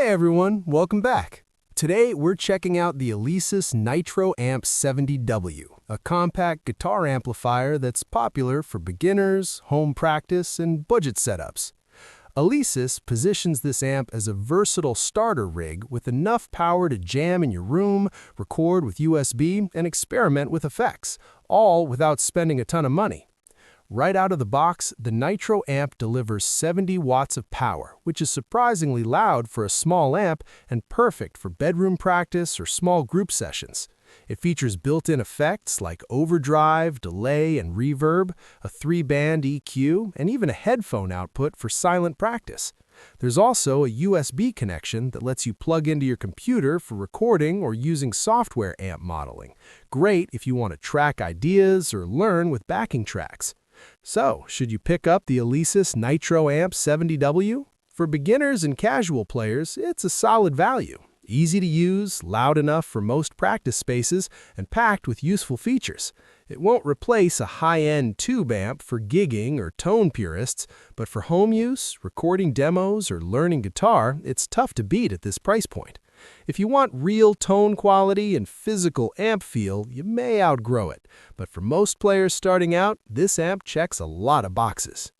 everyone, welcome back. Today we're checking out the Alesis Nitro Amp 70W, a compact guitar amplifier that's popular for beginners, home practice, and budget setups. Alesis positions this amp as a versatile starter rig with enough power to jam in your room, record with USB, and experiment with effects, all without spending a ton of money. Right out of the box, the Nitro Amp delivers 70 watts of power, which is surprisingly loud for a small amp and perfect for bedroom practice or small group sessions. It features built-in effects like overdrive, delay, and reverb, a 3-band EQ, and even a headphone output for silent practice. There's also a USB connection that lets you plug into your computer for recording or using software amp modeling. Great if you want to track ideas or learn with backing tracks. So, should you pick up the Alesis Nitro Amp 70W? For beginners and casual players, it's a solid value. Easy to use, loud enough for most practice spaces, and packed with useful features. It won't replace a high-end tube amp for gigging or tone purists, but for home use, recording demos, or learning guitar, it's tough to beat at this price point. If you want real tone quality and physical amp feel, you may outgrow it, but for most players starting out, this amp checks a lot of boxes.